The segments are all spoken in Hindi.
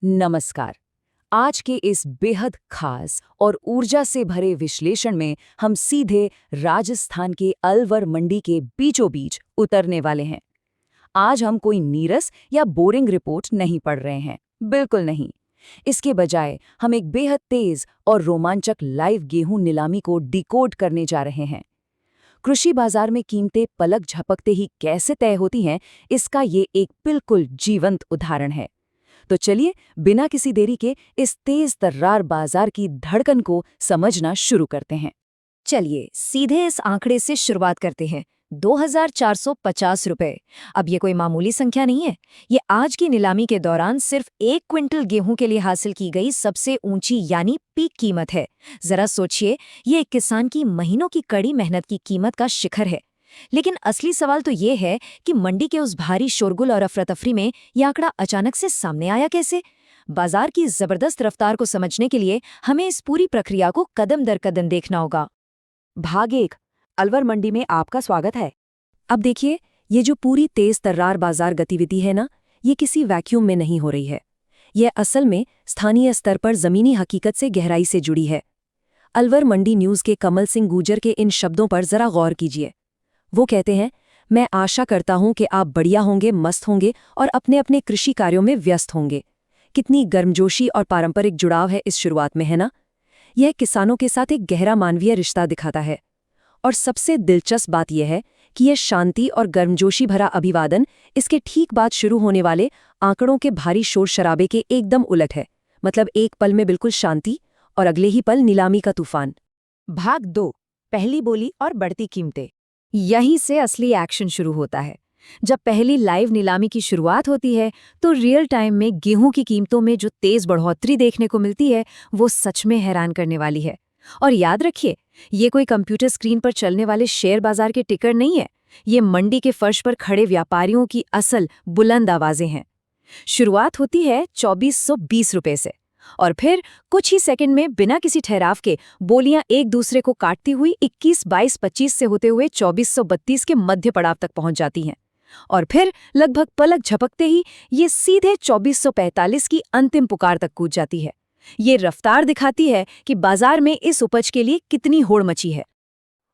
नमस्कार। आज के इस बेहद खास और ऊर्जा से भरे विश्लेषण में हम सीधे राजस्थान के अलवर मंडी के बीचों बीच उतरने वाले हैं। आज हम कोई नीरस या बोरिंग रिपोर्ट नहीं पढ़ रहे हैं, बिल्कुल नहीं। इसके बजाय हम एक बेहद तेज और रोमांचक लाइव गेहूं नीलामी को डिकोड करने जा रहे हैं। कृषि बाजार में कीमतें पलक झपकते ही कैसे तय होती हैं, इसका ये एक बिल्कुल जीवंत उदाहरण है। तो चलिए बिना किसी देरी के इस तेज तर्रार बाजार की धड़कन को समझना शुरू करते हैं। चलिए सीधे इस आंकड़े से शुरुआत करते हैं। 2450 रुपए। अब ये कोई मामूली संख्या नहीं है। ये आज की नीलामी के दौरान सिर्फ 1 क्विंटल गेहूं के लिए हासिल की गई सबसे ऊंची यानी पीक कीमत है। जरा सोचिए, ये एक किसान की महीनों की कड़ी मेहनत की कीमत का शिखर है। लेकिन असली सवाल तो ये है कि मंडी के उस भारी शोरगुल और अफरा-तफरी में यह आंकड़ा अचानक से सामने आया कैसे? बाजार की जबरदस्त रफ्तार को समझने के लिए हमें इस पूरी प्रक्रिया को कदम दर कदम देखना होगा। भाग 1, अलवर मंडी में आपका स्वागत है। अब देखिए, ये जो पूरी तेज तर्रार बाजार गतिविधि है ना, ये किसी वैक्यूम में नहीं हो रही है। यह असल में स्थानीय स्तर पर जमीनी हकीकत से गहराई से जुड़ी है। अलवर मंडी न्यूज़ के कमल सिंह गुर्जर के इन शब्दों पर जरा गौर कीजिए। वो कहते हैं, मैं आशा करता हूं कि आप बढ़िया होंगे, मस्त होंगे और अपने अपने कृषि कार्यों में व्यस्त होंगे। कितनी गर्मजोशी और पारंपरिक जुड़ाव है इस शुरुआत में, है ना? यह किसानों के साथ एक गहरा मानवीय रिश्ता दिखाता है। और सबसे दिलचस्प बात यह है कि यह शांति और गर्मजोशी भरा अभिवादन इसके ठीक बाद शुरू होने वाले आंकड़ों के भारी शोर शराबे के एकदम उलट है। मतलब एक पल में बिल्कुल शांति और अगले ही पल नीलामी का तूफान। भाग 2, पहली बोली और बढ़ती कीमतें। यहीं से असली एक्शन शुरू होता है। जब पहली लाइव नीलामी की शुरुआत होती है तो रियल टाइम में गेहूं की कीमतों में जो तेज बढ़ोतरी देखने को मिलती है वो सच में हैरान करने वाली है। और याद रखिए, ये कोई कंप्यूटर स्क्रीन पर चलने वाले शेयर बाजार के टिकर नहीं है। ये मंडी के फर्श पर खड़े व्यापारियों की असल बुलंद आवाजें हैं। शुरुआत होती है 2420 रुपए से और फिर कुछ ही सेकंड में बिना किसी ठहराव के बोलियां एक दूसरे को काटती हुई 21, 22, 25 से होते हुए 2432 के मध्य पड़ाव तक पहुंच जाती हैं। और फिर लगभग पलक झपकते ही ये सीधे 2445 की अंतिम पुकार तक कूद जाती है। ये रफ्तार दिखाती है कि बाजार में इस उपज के लिए कितनी होड़ मची है।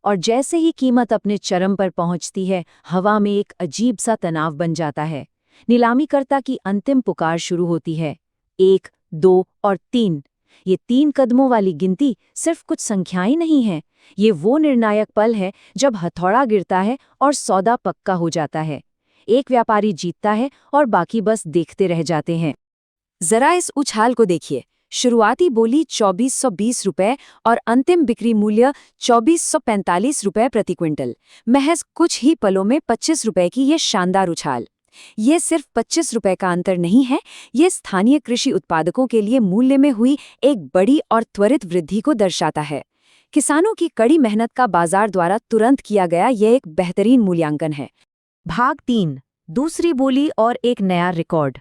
और जैसे ही कीमत अपने चरम पर पहुंचती है, हवा में एक अजीब सा तनाव बन जाता है। नीलामीकर्ता की अंतिम पुकार शुरू होती है। 1, 2 और 3। ये 3 कदमों वाली गिनती सिर्फ कुछ संख्याएं नहीं है। ये वो निर्णायक पल है जब हथौड़ा गिरता है और सौदा पक्का हो जाता है। एक व्यापारी जीतता है और बाकी बस देखते रह जाते हैं। जरा इस उछाल को देखिए। शुरुआती बोली 2420 रुपए और अंतिम बिक्री मूल्य 2445 रुपए प्रति क्विंटल। महज कुछ ही पलों में 25 रुपए की ये शानदार उछाल। ये सिर्फ 25 रुपए का अंतर नहीं है, ये स्थानीय कृषि उत्पादकों के लिए मूल्य में हुई एक बड़ी और त्वरित वृद्धि को दर्शाता है। किसानों की कड़ी मेहनत का बाजार द्वारा तुरंत किया गया यह एक बेहतरीन मूल्यांकन है। भाग 3, दूसरी बोली और एक नया रिकॉर्ड।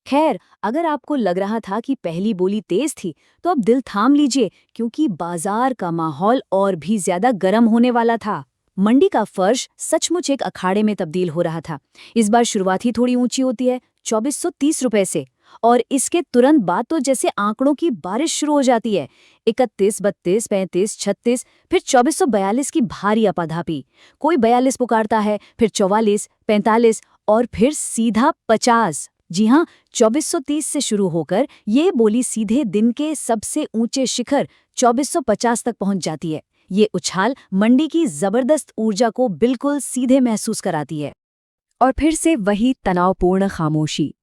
खैर, अगर आपको लग रहा था कि पहली बोली तेज थी, तो अब दिल थाम लीजिए, क्योंकि बाजार का माहौल और भी ज्यादा गर्म होने वाला था। मंडी का फर्श सचमुच एक अखाड़े में तब्दील हो रहा था। इस बार शुरुआत ही थोड़ी ऊंची होती है, 2430 रुपए से, और इसके तुरंत बाद तो जैसे आंकड़ों की बारिश शुरू हो जाती है। 31, 32, 35, 36, फिर 2442 की भारी अपाधापी। कोई 42 पुकारता है, फिर 44, 45 और फिर सीधा 50। जी हाँ, 2430 से शुरू होकर ये बोली सीधे दिन के सबसे ऊंचे शिखर 2450 तक पहुंच जाती है। ये उछाल मंडी की जबरदस्त ऊर्जा को बिल्कुल सीधे महसूस कराती है। और फिर से वही तनावपूर्ण खामोशी।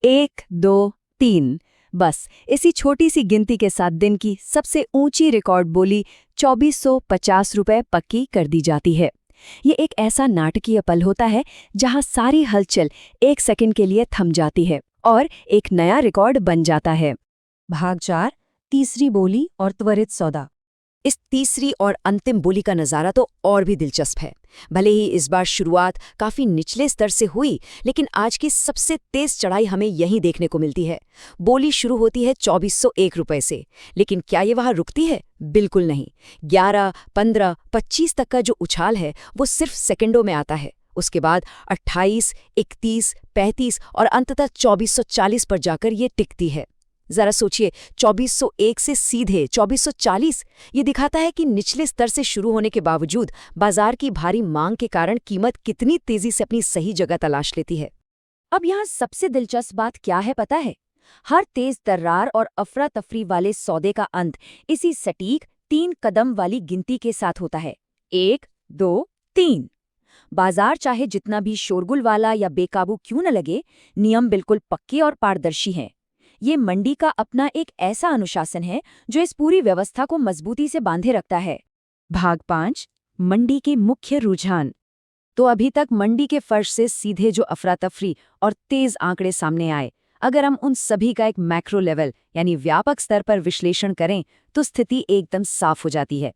1, 2, 3। बस इसी छोटी सी गिनती के साथ दिन की सबसे ऊंची रिकॉर्ड बोली 2450 रुपए पक्की कर दी जाती है। ये एक ऐसा नाटकीय पल होता है जहां सारी हलचल एक सेकंड के लिए थम जाती है और एक नया रिकॉर्ड बन जाता है। भाग 4, तीसरी बोली और त्वरित सौदा। इस तीसरी और अंतिम बोली का नज़ारा तो और भी दिलचस्प है। भले ही इस बार शुरुआत काफ़ी निचले स्तर से हुई, लेकिन आज की सबसे तेज चढ़ाई हमें यहीं देखने को मिलती है। बोली शुरू होती है 2401 रुपए से, लेकिन क्या ये वहाँ रुकती है? बिल्कुल नहीं। 11, 15, 25 तक का जो उछाल है वो सिर्फ सेकंडों में आता है। उसके बाद 28, 31, 35 और अंततः 2440 पर जाकर ये टिकती है। जरा सोचिए, 2401 से सीधे 2440। ये दिखाता है कि निचले स्तर से शुरू होने के बावजूद बाजार की भारी मांग के कारण कीमत कितनी तेजी से अपनी सही जगह तलाश लेती है। अब यहाँ सबसे दिलचस्प बात क्या है पता है? हर तेज तर्रार और अफरा तफरी वाले सौदे का अंत इसी सटीक 3 कदम वाली गिनती के साथ होता है। 1, 2, 3। बाजार चाहे जितना भी शोरगुल वाला या बेकाबू क्यों न लगे, नियम बिल्कुल पक्के और पारदर्शी हैं। ये मंडी का अपना एक ऐसा अनुशासन है जो इस पूरी व्यवस्था को मजबूती से बांधे रखता है। भाग 5, मंडी के मुख्य रुझान। तो अभी तक मंडी के फर्श से सीधे जो अफरा तफरी और तेज आंकड़े सामने आए, अगर हम उन सभी का एक मैक्रो लेवल यानी व्यापक स्तर पर विश्लेषण करें तो स्थिति एकदम साफ हो जाती है।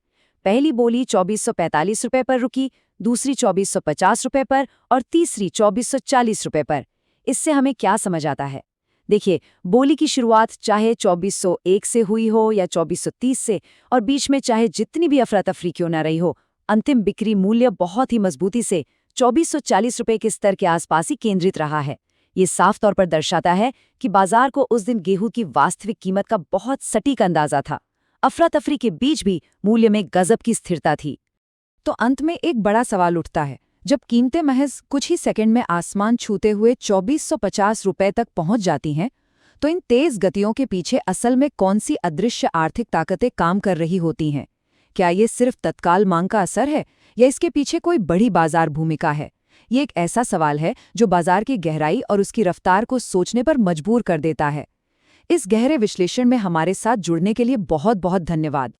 पहली बोली 2445 रुपए पर रुकी, दूसरी 2450 रुपए पर और तीसरी 2440 रुपए पर। इससे हमें क्या समझ आता है? देखिए, बोली की शुरुआत चाहे 2401 से हुई हो या 2430 से, और बीच में चाहे जितनी भी अफरा तफरी क्यों न रही हो, अंतिम बिक्री मूल्य बहुत ही मजबूती से 2440 रुपए के स्तर के आसपास ही केंद्रित रहा है। ये साफ तौर पर दर्शाता है कि बाजार को उस दिन गेहूं की वास्तविक कीमत का बहुत सटीक अंदाजा था। अफरा तफरी के बीच भी मूल्य में गजब की स्थिरता थी। तो अंत में एक बड़ा सवाल उठता है, जब कीमतें महज कुछ ही सेकंड में आसमान छूते हुए 2450 रुपए तक पहुंच जाती हैं, तो इन तेज गतियों के पीछे असल में कौन सी अदृश्य आर्थिक ताकतें काम कर रही होती हैं? क्या ये सिर्फ तत्काल मांग का असर है या इसके पीछे कोई बड़ी बाजार भूमिका है? ये एक ऐसा सवाल है जो बाजार की गहराई और उसकी रफ्तार को सोचने पर मजबूर कर देता है। इस गहरे विश्लेषण में हमारे साथ जुड़ने के लिए बहुत बहुत धन्यवाद।